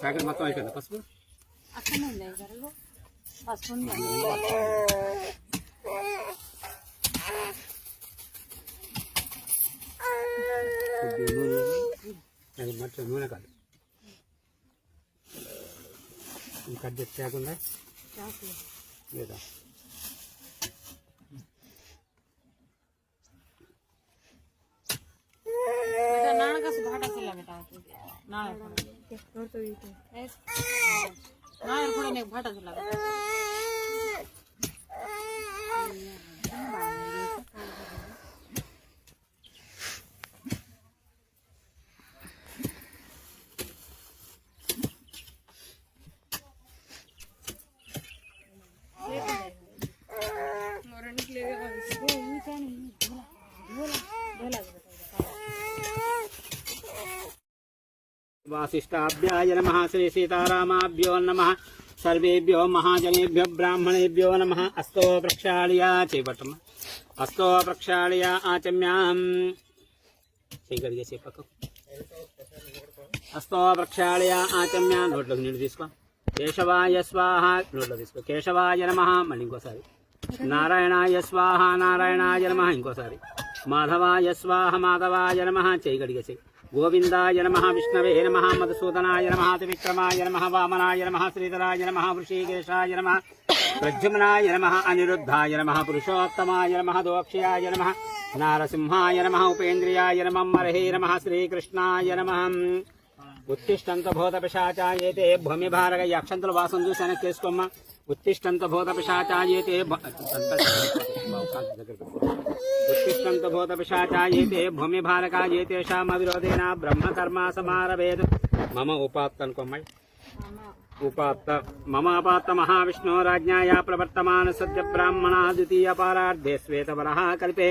Packet మొత్తం అయిపోయింది పసుపు అక్కడనే ఉంది గారు పసుపు అది మొత్తం నూనె కాదు కట్ చేసి తేకుండా లేదా भाटा चला वासिष्ठाभ्याय नमः श्री सीतारामाभ्यो नमः सर्वेभ्यो महाजनेभ्यो ब्राह्मणेभ्यो नमः अस्तो प्रक्षाळया चेपटम अस्तो प्रक्षाळया आचम्याम सेकड़िगे से पक्को अस्तो प्रक्षाळया आचम्या नोट्लो नीळु तीसुको केशवाय स्वाहा नोट्लो तीसुको केशवाय नमः मళ్ళీ ఇంకోసారి नारायणाय स्वाहा नारायणाय नमः ఇంకోసారి माधवाय स्वाहा माधवाय नमः చేయగడిగే से गोविंदाय नमः विष्णवे नमः मधुसूदनाय नमः त्रिविक्रमाय नमः वामनाय नमः श्रीधराय नमः वृषीकेशाय नमः प्रद्युम्नाय नमः अनिरुद्धाय नमः पुरुषोत्तमाय नमः दोक्षयाय नमः नारसिंहाय नमः उपेन्द्रियाय नमः मर्हे नमः श्रीकृष्णाय नमः उत्तिष्ठन्त भूतपिशाचायेते भूमिभारग अक्षंतुल वासं చూసి వెనక్కి చేసుకోమ్మ उत्तिष्ठन्त भूतपिशाचायेते उत्तिष्ठन्त भूतपिशाचायेते भूमिभारकायेतेषामविरोधेन ब्रह्मकर्म समारभेद मम उपात्तन्कोमयि उपात्त मम अपात्त महाविष्णो राज्ञाया प्रवर्तमान सद्य ब्राह्मणा द्वितीय पारार्धे श्वेतवरः कल्पे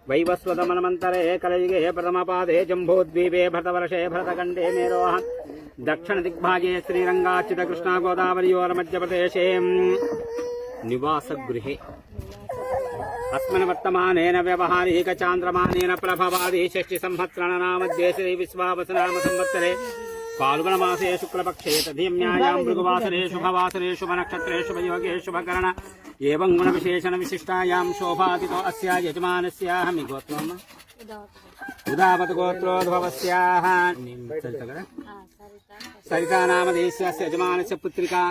वैवस्वतमन्वन्तरे कलयुगे प्रथमपादे जम्बूद्वीपे भरतवर्षे भरतखण्डे मेरोः दक्षिण दिग्भागे श्रीरंगाच्युत कृष्णा गोदावरीयोर मध्यप्रदेशे निवासगृहे अस्मिन् वर्तमानेन व्यवहारिक चान्द्रमानेन प्रभवादि षष्टि संवत्सरनामध्ये श्री विश्वावसुनाम संवत्सरे फाल्गुनमासे शुक्लपक्षे तदीम्यायां भृगुवासरे शुभवासरे शुभनक्षत्रे शुभयोगे शुभकरण एवं गुणविशेषण विशिष्टायां शोभातितो अस्या यजमानस्याः गोत्रम् उदावत गोत्रोद्भवस्याः सरिता नामधेयस्यास्य यजमानस्य पुत्रिका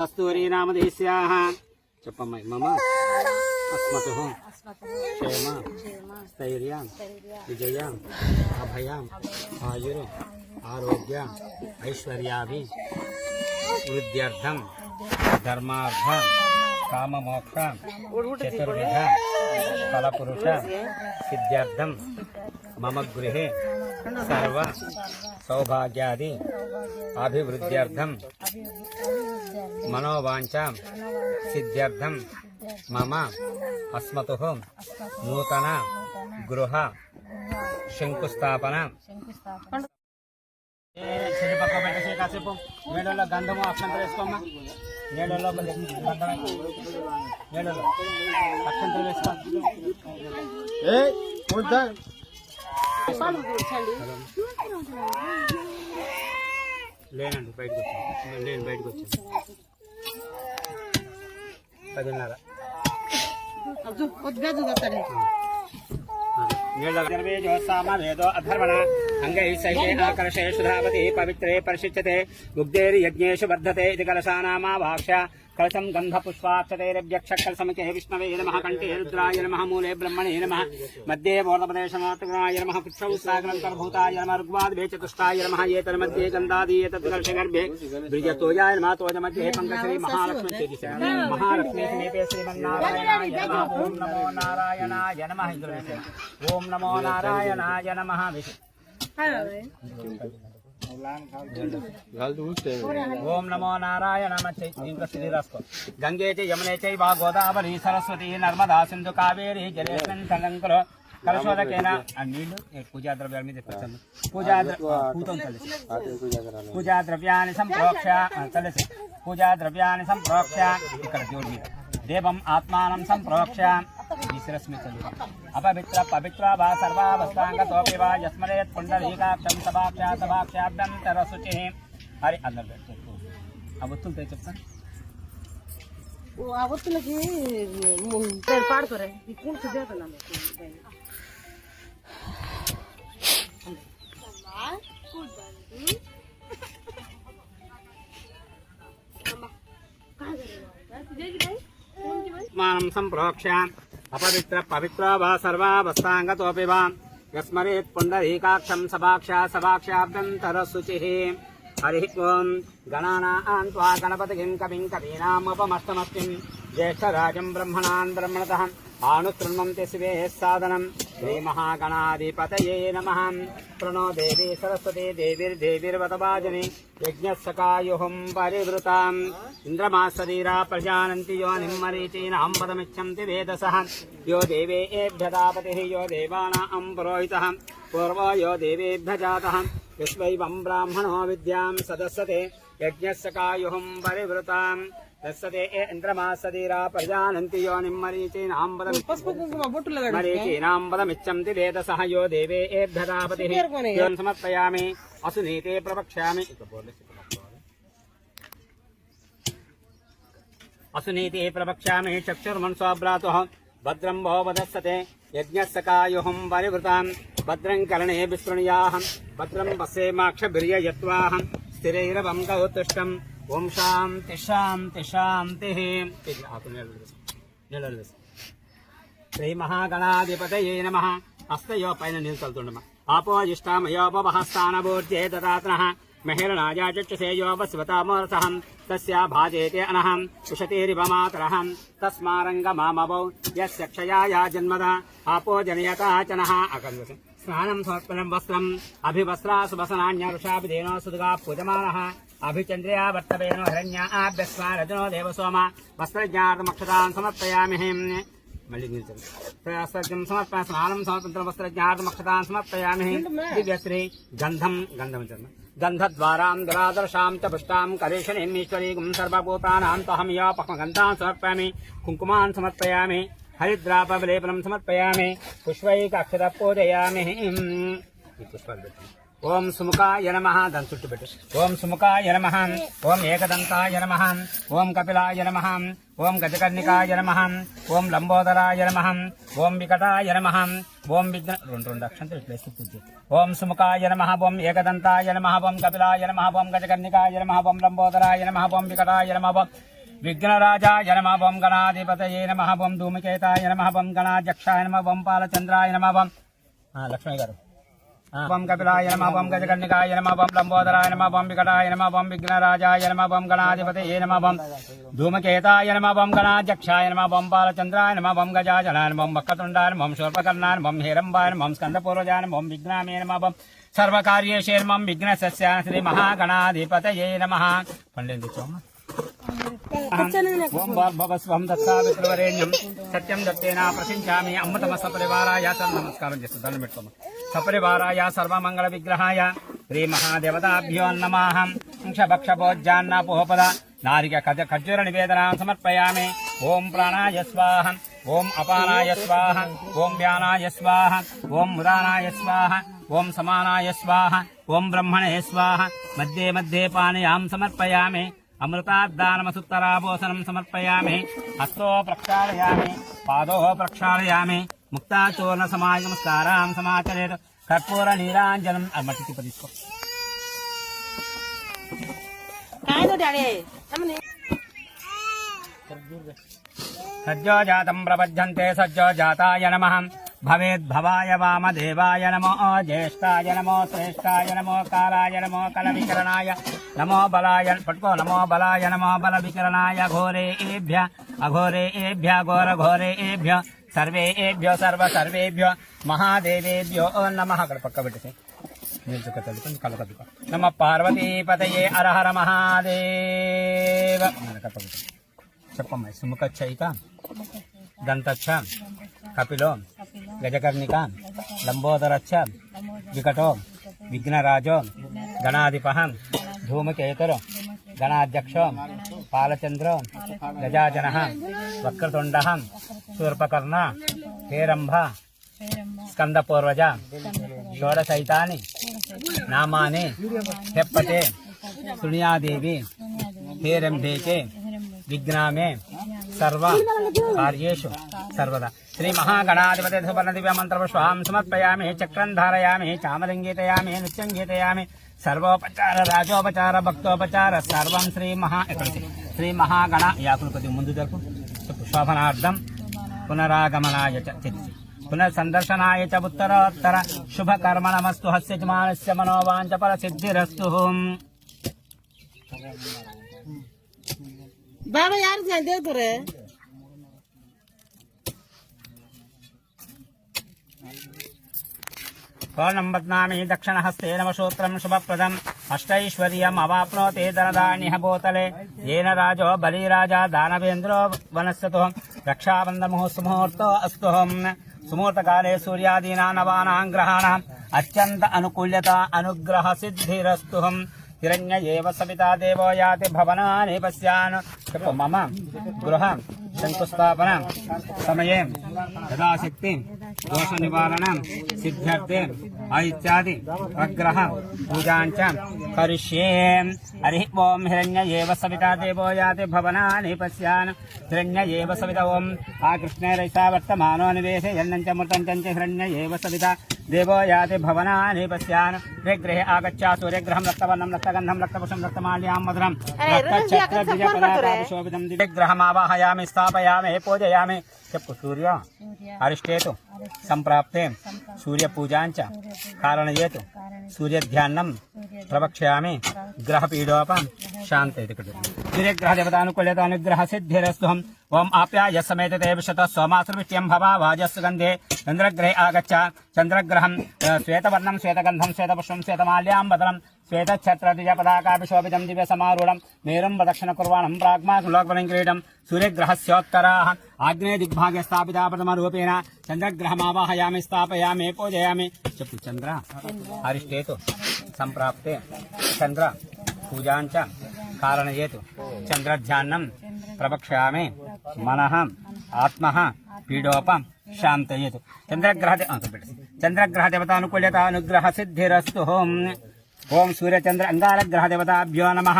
कस्तूरी नामधेयस्याः चप्पम्मयि मम अस्मतुः क्षेम स्थैर्यं विजयं अभयं आयुर् आरोग्य ऐश्वर्याभिवृद्ध्यर्थं धर्मार्थं काममोक्ष चतुर्विध फलपुरुष सिद्ध्यर्थं मम गृहे सर्व सौभाग्यादि अभिवृद्ध्यर्थं मनोवांछां सिद्ध्यर्थं मम अस्मतुः नूतन गृह शंकुस्थापना కాసేపు నీళ్ళలో గంధము అక్షంతలు వేసుకోమ్మా నీళ్ళలో గంధం నీళ్ళలో అక్షంతలు వేసుకో లేనండి బయటకు వచ్చాను నేను బయటకు వచ్చాను 10:30 निर्वेदो अधर्मण अंगै सहिते आकर्षे सुधावति पवित्रे परिशिच्यते मुग्धेर्यज्ञेषु वर्धते इति कलशानामावाक्ष्य कलशं गन्धपुष्पाक्षतैरव्यक्ष कलशमुखे विष्णवे नमः कंठे रुद्राय नमः मूले ब्रह्मणे नमः मध्ये बोधप्रदेशमातृगुणाय नमः पुच्छौ सागरन्तर्भूताय नमः ऋग्वादभे चतुष्टाय नमः एतन्मध्ये गन्धादीय तत्कलशगर्भे द्विजतोयाय नमः तोजमध्ये पङ्कजश्री महालक्ष्मी महालक्ष्मी समीपे श्रीमन्नारायणाय नमः ओम नमो नारायणाय नमः ओम नमो नारायणाय नमः ओम नमो नारायण गंगे च यमुने चैव गोदावरी सरस्वती नर्मदा सिंधु कावेरी जलेस्मिन् संगङ्कुरो कलशोदकेन नीళ్ళు पूजा द्रव्याల మీద తెచ్చాను పూజా ద్రవ్యాన్ని సంప్రోక్ష్య చలసి పూజా ద్రవ్యాన్ని సంప్రోక్ష్య ఇక్కడ జోడి మీద देवम आत्मानं संप्रोक्ष्य विश्रस्मि चलुका अपवित्र पवित्र वा सर्वावस्थांगतोऽपि वा यस्मरेत् पुण्डरीकाक्षं सभाक्षाभ्यन्तरशुचिः అరే అందరు ఆ ఒత్తులతో చెప్తాను. ఆ ఒత్తులకి పాడుకోరే మానం సంప్రోక్ష అపవిత్ర పవిత్ర వా సర్వావస్థాంగతోపి వా యస్మరేత్ పుండరీకాక్షం సభాక్షాభ్యంతర శుచిః. హరి ఓం గణానాం త్వా గణపతిం కవిం కవీనాముపమస్తమస్తిం జ్యేష్ఠరాజం బ్రహ్మణాన్ బ్రహ్మణతః ఆనుశృణ్వంతి శివే సాదనం. శ్రీమహాగణాధిపతయే నమః. ప్రణో దేవీ సరస్వతి దేవీర్దేవీర్వతవాజని యజ్ఞస్సకాయుహం పరివృతాం. ఇంద్రమాసరీరా ప్రజానంతి యోనిం మరీచీనాం పదమిచ్చంతి వేదసః. యో దేవేభ్యదాపతిః యో దేవానాం పురోహితః పూర్వో యో దేవేభ్య జాతః. విశ్వైవం బ్రాహ్మణో విద్యాం సదస్సతే యజ్ఞస్సకాయుహం పరివృతాం. తస్సతే ఇంద్రమాసరీరా ప్రజానంతి యోనిం మరీచీనాం పదమిచ్చంతి వేదసః. యో దేవేభ్యదాపతిః యోన్ సమర్పయామి. అసునీతే ప్రవక్ష్యామి. అసునీతే ప్రవక్ష్యామి. చక్షుర్మన్సోభ్రాతుః భద్రం భో వదస్సతే యజ్ఞస్సకాయుహం పరివృతాం. భద్రం కర్ణే విశృణుయాః భద్రం పశ్యేమాక్షభిర్యయత్వాః స్థిరైరవం కౌతుష్టం. ఓం శాంతి శాంతి శాంతి. శ్రీ మహాగణాధిపతయే నమః. హస్తయో పైన నీళ్ళు చల్లుతుండమా. ఆపోజిష్టామయోపవహస్థానభూర్జే దదాత్నః. మహిళనాజా చక్షుషేయోపస్వతామోరసహం తస్యా భాజేతే అనహం ఉషతేరివ మాతరహం. తస్మారంగమామవౌ యస్య క్షయాయా జన్మదా ఆపో జనయతాచనః. స్నానం సమర్పణం వస్త్రం అభివస్త్రాసువసనాన్యరుషాభిధేనో సుదుగా పూజమానః. అభిచంద్రయా వర్తవేనో హిరణ్యాభ్యస్వారజనో దేవసోమ వస్త్రజ్ఞాతమక్షతాన్ సమర్పయామి. మళ్ళీ వస్త్రజ్ఞం సమర్పయ స్నానం సమర్పణ వస్త్రజ్ఞాతమక్షతాన్ సమర్పయామి. దివ్యశ్రీ గంధం గంధద్వారాం దురాదర్శాం చ పుష్టాం కరేషణీమీశ్వరీం సర్వభూతానాం తహం యాపహగంధాన్ సమర్పయామి. కుంకుమాన్ సమర్పయామి. హరిద్రాపవిలేపనం సమర్పయామి. పుష్పైకాక్షర పూజయామి. ఓం సుముఖాయ నమః. దాని చుట్టూ పెట్టు. ఓం సుముఖాయ నమః. ఓం ఏకదంతాయ నమః. ఓం కపిలాయ నమః. ఓం గజకర్ణికాయ నమః. ఓం లంబోదరాయ నమః. ఓం వికటాయ నమః. ఓం విఘ్న రెండు అక్షంతలు ఇట్లేసి పూజ. ఓం సుముఖాయ నమః. ఓం ఏకదంతాయ నమః. ఓం కపిలాయ నమః. ఓం గజకర్ణికాయ నమః. ఓం లంబోదరాయ నమః. ఓం వికటాయ నమః. ఓం విఘ్నరాజాయ నమః. ఓం గణాధిపతయే నమః. ఓం ధూమకేతాయ నమః. ఓం గణాధ్యక్షాయ నమః. ఓం పాలచంద్రాయ నమః. ఓం లక్ష్మణ్ గారు. ఓం కపిలాయ నమః. ఓం గజకర్ణికాయ నమః. ఓం లంబోదరాయ నమః. ఓం వికటాయ నమః. ఓం విఘ్నరాజాయ నమః. ఓం గణాధిపతయే నమః. ఓం ధూమకేతాయ నమః. ఓం గణాధ్యక్షాయ నమః. ఓం పాలచంద్రాయ నమః. ఓం గజాజనాయ నమః. ఓం వక్రతుండాయ నమః. ఓం శూర్పకర్ణాయ నమః. ఓం హేరంబాయ నమః. ఓం స్కందపూర్వజాయ నమః. ఓం విఘ్నామే నమః. ఓం సర్వకార్యేషు నమః. విఘ్నసస్య శ్రీ మహాగణాధిపతయే నమః. పండేందు చోమ. ఓం భవస్వం దత్తావిత్రవరేణ్యం సత్యం దత్తేనా ప్రశంసామి. అమ్మతమ సపరివారాయ నమస్కారం చేస్తూ దండం పెట్టుకోమ. సపరివారాయ సర్వమంగళ విగ్రహాయ శ్రీ మహాదేవతాభ్యో నమః. భక్షభోజ్యాన్నపోపద నారిక ఖర్జూర నివేదనాం సమర్పయామి. ఓం ప్రాణాయ స్వాహ. ఓం అపానాయ స్వాహ. ఓం వ్యానాయ స్వాహ. ఓం ఉదానాయ స్వాహ. ఓం సమానాయ స్వాహ. ఓం బ్రహ్మణే స్వాహ. మధ్యే మధ్యే పానయాం సమర్పయామి. అమృతాద్దానమసుత్తరాభోసనం సమర్పయామి. హస్తో ప్రక్షాళయామి. పాదో ప్రక్షాళయామి. ముక్తాచూర్ణ సమాయ నమస్కారాం సమాచరేత్. కర్పూర నీరాంజనం మట్టి తిప్ప తీసుకో. సజ్జో జాతం ప్రపద్యంతే సజ్జో జాతాయ నమః. భవేద్భవాయ వామదేవాయ నమో. జ్యేష్ఠాయ నమో. శ్రేష్ఠాయ నమో. కాలాయ నమో. కల వికరణాయ నమో. బలాయ పట్టుకో. నమో బలాయ నమో. బల వికరణాయ ఘోరేభ్య అఘోరేభ్య ఘోర ఘోరేభ్య సర్వేభ్యో సర్వ సర్వేభ్యో మహాదేవేభ్యో నమః. అక్కడ పక్క పెట్టేసి కలకద్దుకో. నమ పార్వతీపతయే హర హర మహాదేవ. చెప్పమ్మా. సుముఖచ్చైక దంతచ్చ కపిలో గజకర్ణిక లంబోదరచ్చ వికటో విఘ్నరాజో గణాధిప ధూమకేతుర్ గణాధ్యక్షో పాలచంద్రో గజాజన వక్రతుండ శూర్పకర్ణ హేరంభ స్కందపూర్వజ షోడశైతాని నామాని తెప్పతే సునియాదేవి హేరంభే చే విఘ్నామే సర్వ కార్యేషు సర్వదా శ్రీ మహాగణాధిపతి సువర్ణ దివ్య మంత్రపుష్పాం సమర్పయామి చక్రం ధారయామి చామరం గీతయామి నృత్యం గీతయామి సర్వోపచార రాజోపచార భక్తోపచార సర్వం శ్రీ మహాగణ యాకులు కొద్ది ముందు జరుపు శోభనార్థం పునరాగమనాయ చ పునర్సందర్శనాయ చ ఉత్తరోత్తర శుభకర్మణమస్తు హస్యజమానస్య మనోవాంఛ ఫల సిద్ధిరస్తు. ಬಾಬಾ ಯಾರು ದೇವ್ತಾರೆ పూర్ణం బధ్నామి దక్షిణహస్తే నమసూత్రం శుభప్రదం అష్టైశ్వర్యం అవాప్నోతి ధనధాన్యః భూతలే येन రాజో బలిరాజా దానవేంద్రో వనస్యతు రక్షాబంధముహూర్తో అస్తు. సుముహూర్తకాలే సూర్యాదీనా నవానాం గ్రహాణాం అత్యంత అనుకూల్యత అనుగ్రహ సిద్ధిరస్తు. హిరణ్య ఏవ సవితా దేవో యాతి భవనాని పశ్యాన్. చెప్పు మమ గృహ శంకుస్థాపన సమయే యథాశక్తి దోష నివారణ సిద్ధ్యర్థే ఇత్యాది అగ్రహ పూజాంచ కరిష్యే. హరి ఓం హిరణ్య ఏవ సవితా దేవో యాతి భవనాని పశ్యాన్. హిరణ్య ఏవ సవిత ఓం ఆ కృష్ణేరైసా వర్తమానో నివేశే యన్నంచ మృతంచ హిరణ్య ఏవ సవితా దేవో యాతి భవనాని పశ్యాన్. గృహే ఆగచ్చా సూర్యగ్రహం రక్తవర్ణం రక్తగంధం రక్తపుషం రక్తమాల్యాం మధురం రక్తఛత్రద్విజపదాకాభిశోభితం దివ్యగ్రహమావాహయామి స్థాపయామి పూజయామి. చెప్పు సూర్య అరిష్టేతు సంప్రాప్తే సూర్యపూజాంచ కారణయేతు సూర్యధ్యానం ప్రవక్ష్యామి గ్రహపీడోపం శాంతే. సూర్యగ్రహదేవతానుకూల్యత అనుగ్రహ సిద్ధిరస్తు. ఓం ఆప్యాయ సమేతే విశత సోమాశ్రవిష్ట్యం భవా వాజస్సుగంధే చంద్రగ్రహే ఆగచ్చ. చంద్రగ్రహం శ్వేతవర్ణం శ్వేతగంధం శ్వేతపుష్పం శ్వేతమాల్యాం బదలం శ్వేతఛత్రద్విజపదాకాభిశోభితం దివ్య సమారూఢం మేరుం ప్రదక్షిణ కుర్వాణం ప్రాగ్మాలోకవనం క్రీడం. సూర్యగ్రహస్యోత్తరా ఆగ్నేయ దిగ్భాగే స్థాపితా ప్రథమరూపేణ చంద్రగ్రహమావాహయామి స్థాపయామి పూజయామి. చెప్పు చంద్ర అరిష్టేతు సంప్రాప్తే చంద్ర పూజాంచ కారణయేతు చంద్రధ్యానం ప్రవక్ష్యామి మనః ఆత్మ పీడోపం శాంతయేతు. చంద్రగ్రహ దేవతానుకూల్యత అనుగ్రహ సిద్ధిరస్తు. ఓం సూర్యచంద్ర అంగారగ్రహ దేవతాభ్యో నమః.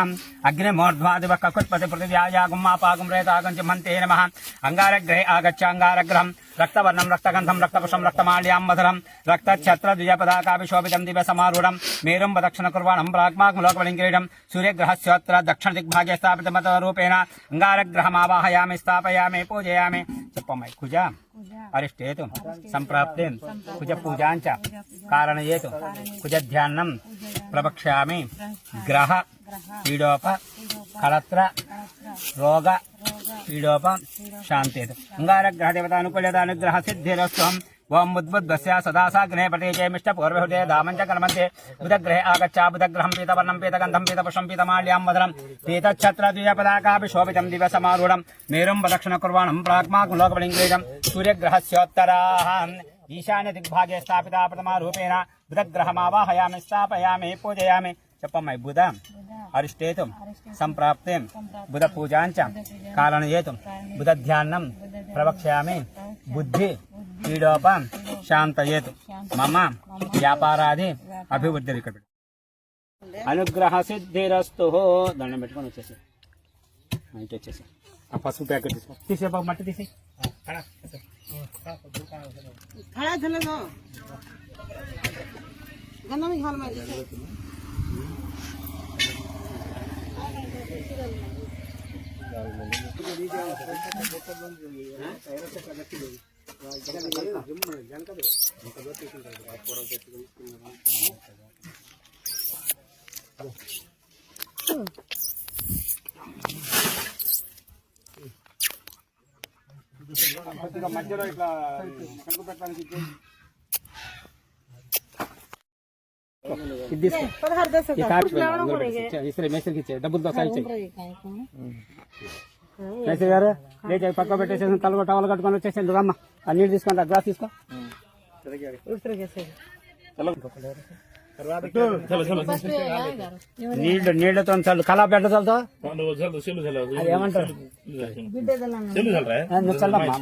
అగ్నిమూర్ధ్వాదివ కకుత్పతి పృథివ్యాయాగం మాపాగం రేతాగం చ మంతే నమః. అంగారగ్రహే ఆగచ్చ అంగారగ్రహం రక్తవర్ణం రక్తగంధం రక్తపుషం రక్తమాల్యాం మధురం రక్తఛత్రద్విజపదాకాభిశోభితం దివ్య సమారూఢం మేరుం ప్రదక్షిణ కుర్వాణం ప్రాగ్మాకం లోకవలిం క్రీడం. సూర్యగ్రహస్యోత్తర దక్షిణ దిగ్భాగే స్థాపిత రూపేణ అంగారగ్రహమావాహయామి స్థాపయామి పూజయామి. చెప్పమ్మాయి కుజ అరిష్టేతు సంప్రాప్తే కుజ పూజాంచ కారణయేతు కుజధ్యానం ప్రవక్ష్యామి గ్రహ పీడోప కళత్ర రోగ పీడోప శాంతేతు. అంగారగ్రహ దేవతానుకూల్యత అనుగ్రహ సిద్ధిరస్తు. ఓం బుద్బుద్వస్య సదాసాగ్నే పటేజయమిష్ట పూర్వహుతే దామంచ కర్మంతే. బుధగ్రహే ఆగచ్చ బుధగ్రహం పీతవర్ణం పీతగంధం పీతపుషం పీతమాల్యాం మధురం పీతఛత్రద్విజపదాకాభిశోభితం దివ్య సమారూఢం మేరుం ప్రదక్షిణ కుర్వాణం ప్రాగ్మాకం లోకవలిం క్రీడం. సూర్యగ్రహస్యోత్తరా ఈశాన్య దిగ్భాగే స్థాపితా ప్రథమా రూపేణ బుధగ్రహమావాహయామి స్థాపయామి పూజయామి. చెప్పమ్మాయి బుధ అరిష్టేతు సంప్రాప్తే బుధ పూజాంచ కారణయేతు బుధధ్యానం ప్రవక్ష్యామి బుద్ధి పీడోపం శాంతయేతు. మమ వ్యాపారాది అభివృద్ధి అనుగ్రహ సిద్ధిరస్తు. దండం పెట్టుకొని వచ్చేసి ఇటు వచ్చేసి ఆ పసుపు ప్యాకెట్ తీసే మట్టి తీసి खड़ा चले दो गन्ना में हाल में మధ్యలో ఇట్లా శంకు పెట్టడానికి మేస్త్రికి ఇచ్చే డబ్బులతో సాయి మేస్త్రి గారు లేచి పక్క పెట్టేసి తల టవల్ కట్టుకొని వచ్చేసి రమ్మ ఆ నీళ్ళు తీసుకోండి ఆ గ్లాస్ తీసుకో. నీళ్లతో చల్లు కళా బెడ్డ చల్లుతో ఏమంటారు చల్లమ్మా.